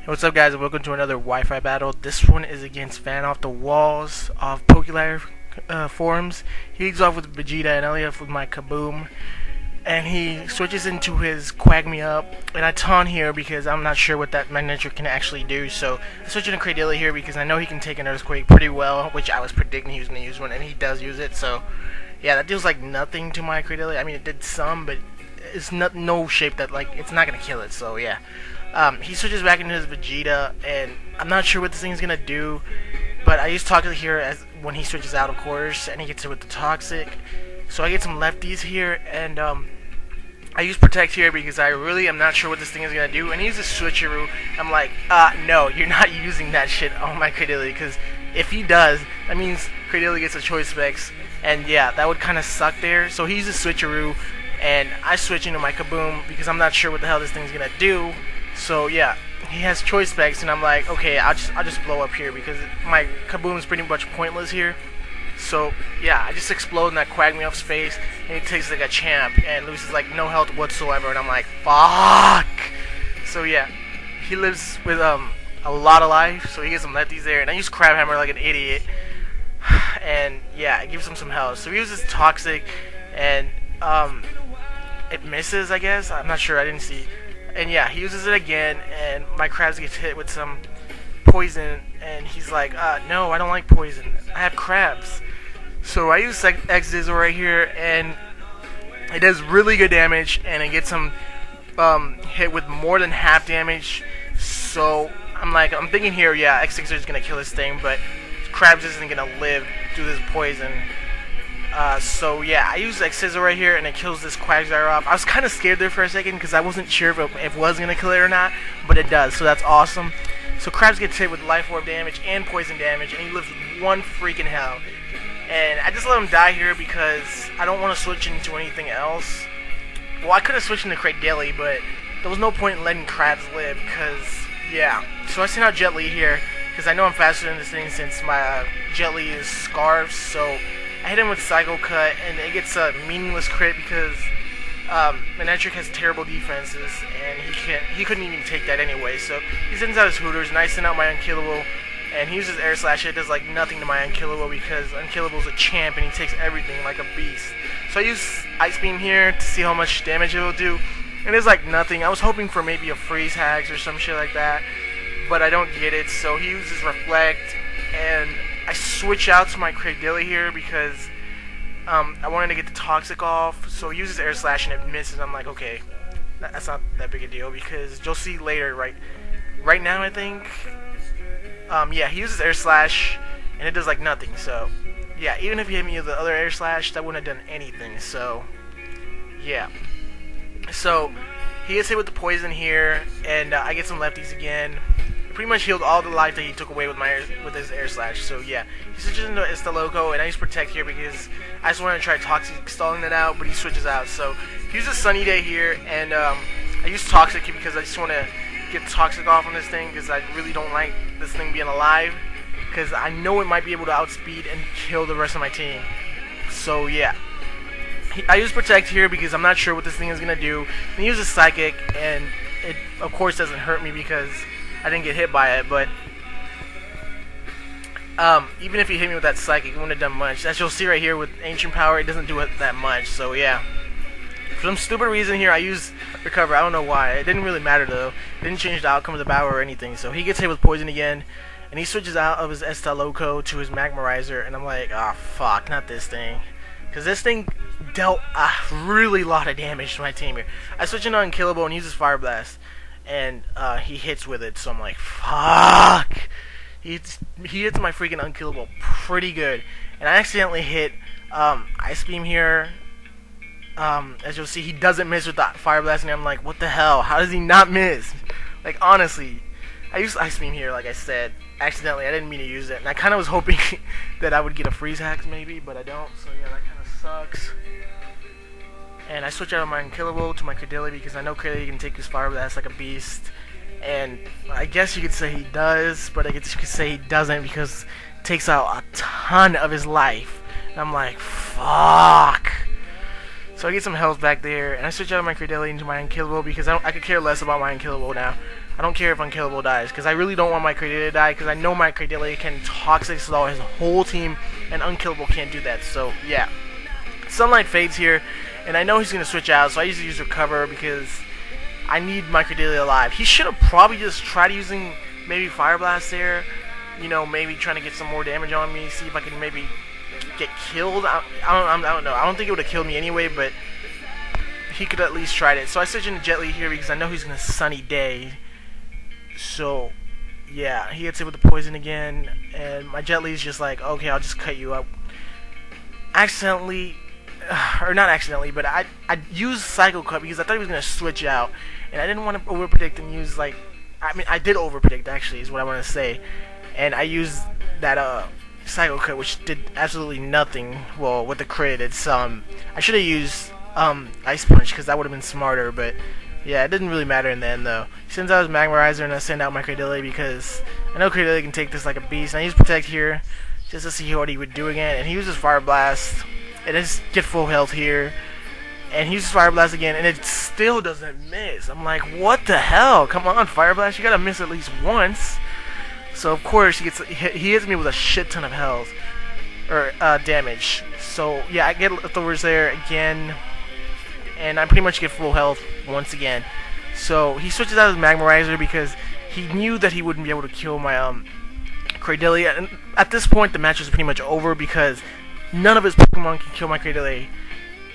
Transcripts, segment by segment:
Hey, what's up, guys, and welcome to another Wi-Fi battle. This one is against VanOfftheWallz of Popular forums. He leads off with Vegeta and Elliot with my Kaboom, and he switches into his Quag Me Up, and I taunt here because I'm not sure what that Magnetric can actually do. So I switch into Cradilla here because I know he can take an Earthquake pretty well, which I was predicting he was going to use one, and he does use it. So yeah, that deals like nothing to my Cradilla. I mean, it did some, but it's not no shape that like it's not going to kill it. So yeah. He switches back into his Vegeta, and I'm not sure what this thing is gonna do, but I use Toxic here as when he switches out, of course, and he gets hit with the Toxic. So I get some lefties here, and I use Protect here because I really am not sure what this thing is gonna do. And he uses Switcheroo. I'm like, no, you're not using that shit on my Cradilla, because if he does, that means Cradilla gets a Choice Specs, and yeah, that would kind of suck there. So he uses Switcheroo, and I switch into my Kaboom because I'm not sure what the hell this thing's gonna do. So yeah, he has Choice Specs, and I'm like, okay, I'll just blow up here because my Kaboom is pretty much pointless here. So yeah, I just explode in that Quag Me Up space, and he takes like a champ and loses like no health whatsoever, and I'm like, fuck. So yeah, he lives with a lot of life, so he gets some lefties there, and I use Crab Hammer like an idiot, and yeah, it gives him some health. So he uses Toxic, and it misses, I guess. I'm not sure, I didn't see. And yeah, he uses it again, and my Krabs gets hit with some poison, and he's like, no, I don't like poison. I have crabs. So I use X-Dizzle right here, and it does really good damage, and it gets him hit with more than half damage. So I'm thinking here, yeah, X-Dizzle is going to kill this thing, but Krabs isn't going to live through this poison. So yeah, I use X-Dizzle right here, and it kills this Quagsire off. I was kind of scared there for a second because I wasn't sure if it was going to kill it or not, but it does, so that's awesome. So Krabs gets hit with Life Orb damage and poison damage, and he lives with one freaking hell. And I just let him die here because I don't want to switch into anything else. Well, I could have switched into Cradilla, but there was no point in letting Krabs live because, yeah. So I sent out Jet Li here because I know I'm faster than this thing since my Jet Li is Scarves, so I hit him with Psycho Cut, and it gets a meaningless crit because Magnetric has terrible defenses, and he couldn't even take that anyway. So he sends out his Hooters, and I send out my Unkillable, and he uses Air Slash. It does like nothing to my Unkillable because Unkillable's a champ, and he takes everything like a beast. So I use Ice Beam here to see how much damage it will do, and it's like nothing. I was hoping for maybe a Freeze Hacks or some shit like that, but I don't get it. So he uses Reflect, and I switch out to my Cradilla here because I wanted to get the Toxic off. So he uses Air Slash and it misses. I'm like, okay, that's not that big a deal because you'll see later, right now I think. Yeah, he uses Air Slash and it does like nothing. So yeah, even if he hit me with the other Air Slash, that wouldn't have done anything. So yeah, so he gets hit with the poison here, and I get some lefties again. Pretty much healed all the life that he took away with his Air Slash. So yeah, he switches into Estaloco, and I use Protect here because I just want to try Toxic stalling that out, but he switches out. So he uses Sunny Day here, and I use Toxic because I just want to get Toxic off on this thing because I really don't like this thing being alive because I know it might be able to outspeed and kill the rest of my team. So yeah, I use Protect here because I'm not sure what this thing is going to do. And he uses Psychic, and it of course doesn't hurt me because I didn't get hit by it, but even if he hit me with that Psychic, it wouldn't have done much. As you'll see right here with Ancient Power, it doesn't do it that much, so yeah. For some stupid reason here, I use Recover. I don't know why. It didn't really matter, though. It didn't change the outcome of the battle or anything, so he gets hit with Poison again, and he switches out of his Estaloco to his Magmarizer, and I'm like, ah, fuck, not this thing. Because this thing dealt a really lot of damage to my team here. I switch into Unkillable and uses Fire Blast, and he hits with it, so I'm like, fuck. He hits my freaking Unkillable pretty good, and I accidentally hit Ice Beam here. As you'll see, he doesn't miss with that Fire Blast, and I'm like, what the hell? How does he not miss? Like, honestly, I used Ice Beam here, like I said, accidentally. I didn't mean to use it, and I kind of was hoping that I would get a Freeze Hacks maybe, but I don't, so yeah, that kind of sucks. And I switch out of my Unkillable to my Cradilla because I know Cradilla can take his Fire Blast like a beast. And I guess you could say he does, but I guess you could say he doesn't because it takes out a ton of his life. And I'm like, fuck. So So I get some health back there, and I switch out of my Credilli into my Unkillable because I could care less about my Unkillable now. I don't care if Unkillable dies, because I really don't want my Credilli to die, because I know my Credilli can Toxic Stall his whole team, and Unkillable can't do that. So yeah, Sunlight fades here, and I know he's going to switch out, so I usually use Recover because I need my Credilli alive. He should have probably just tried using maybe Fire Blast there, you know, maybe trying to get some more damage on me, see if I can maybe get killed. I don't know. I don't think it would have killed me anyway, but he could at least tried it. So I switch into Jet Li here because I know he's going to Sunny Day. So yeah, he hits it with the poison again, and my Jet Li's just like, okay, I'll just cut you up. Accidentally, or not accidentally, but I used Psycho Cut because I thought he was going to switch out, and I didn't want to overpredict and use, like, I mean, I did overpredict actually, is what I want to say, and I used that Psycho Cut, which did absolutely nothing. Well, with the crit, it's I should have used Ice Punch because that would have been smarter, but yeah, it didn't really matter in the end though. He sends out his Magmarizer, and I send out my Credilli because I know Credilli can take this like a beast, and I use Protect here just to see what he would do again, and he uses Fire Blast, and I just get full health here, and he uses Fire Blast again, and it still doesn't miss. I'm like, what the hell? Come on, Fire Blast, you gotta miss at least once. So of course he hits me with a shit ton of health or damage. So yeah, I get leftovers there again, and I pretty much get full health once again. So he switches out his Magmarizer because he knew that he wouldn't be able to kill my Credilli. And at this point, the match was pretty much over because none of his Pokemon can kill my Credilli.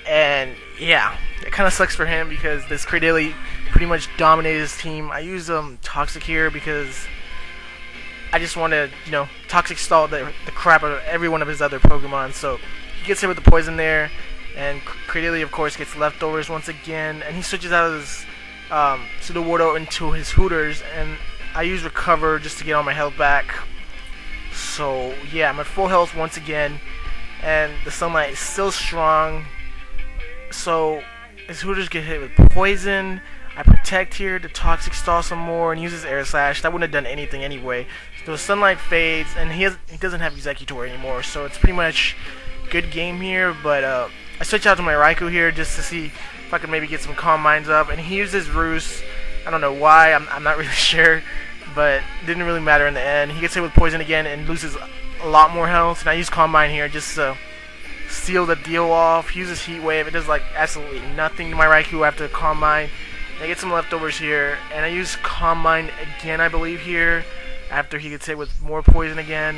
And yeah, it kind of sucks for him because this Credilli pretty much dominated his team. I use Toxic here because I just want to, you know, Toxic Stall the crap out of every one of his other Pokemon. So he gets hit with the poison there, and Credilli, of course, gets leftovers once again, and he switches out of his Sudowoodo into his Hooters, and I use Recover just to get all my health back. So yeah, I'm at full health once again, and the Sunlight is still strong. So his Hooters get hit with poison. I Protect here to Toxic Stall some more and uses Air Slash. That wouldn't have done anything anyway. So Sunlight fades, and he doesn't have Executor anymore, so it's pretty much good game here. But I switch out to my Raikou here just to see if I can maybe get some Calm Minds up, and he uses Roost. I don't know why, I'm not really sure, but it didn't really matter in the end. He gets hit with poison again and loses a lot more health, and I use Calm Mind here just to seal the deal off. He uses Heat Wave. It does like absolutely nothing to my Raikou after Calm Mind. I get some leftovers here, and I use Calm Mind again, I believe, here, after he gets hit with more poison again.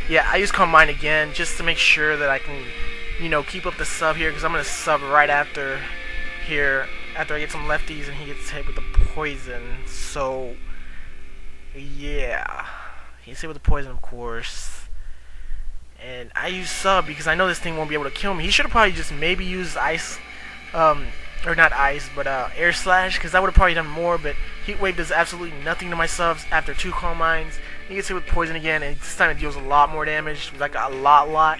Yeah, I use Calm Mind again, just to make sure that I can, you know, keep up the sub here, because I'm going to sub right after here, after I get some lefties, and he gets hit with the poison. So, yeah, he gets hit with the poison, of course. And I use sub, because I know this thing won't be able to kill me. He should have probably just maybe used Ice, or not Ice, but Air Slash, because that would have probably done more, but Heat Wave does absolutely nothing to my subs after 2 Calm Minds. He gets hit with poison again, and this time it deals a lot more damage, like a lot.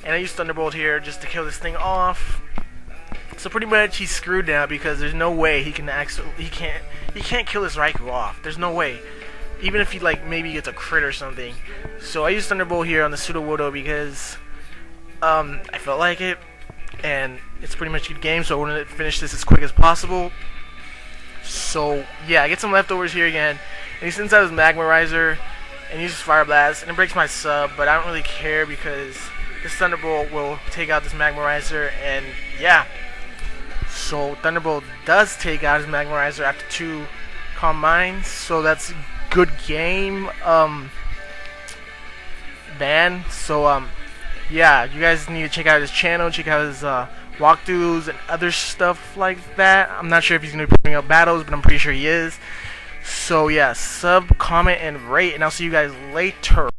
And I use Thunderbolt here just to kill this thing off. So pretty much he's screwed now because there's no way he can he can't kill this Raikou off. There's no way. Even if he like maybe gets a crit or something. So I use Thunderbolt here on the Sudowoodo because I felt like it. And it's pretty much a good game, so I wanted to finish this as quick as possible. So yeah, I get some leftovers here again, and he sends out his Magmarizer and uses Fire Blast, and it breaks my sub, but I don't really care because this Thunderbolt will take out this Magmarizer, and yeah. So Thunderbolt does take out his Magmarizer after 2 Calm Minds, so that's a good game, Van. So yeah, you guys need to check out his channel, check out his walkthroughs and other stuff like that. I'm not sure if he's going to be putting up battles, but I'm pretty sure he is. So yeah, sub, comment, and rate, and I'll see you guys later.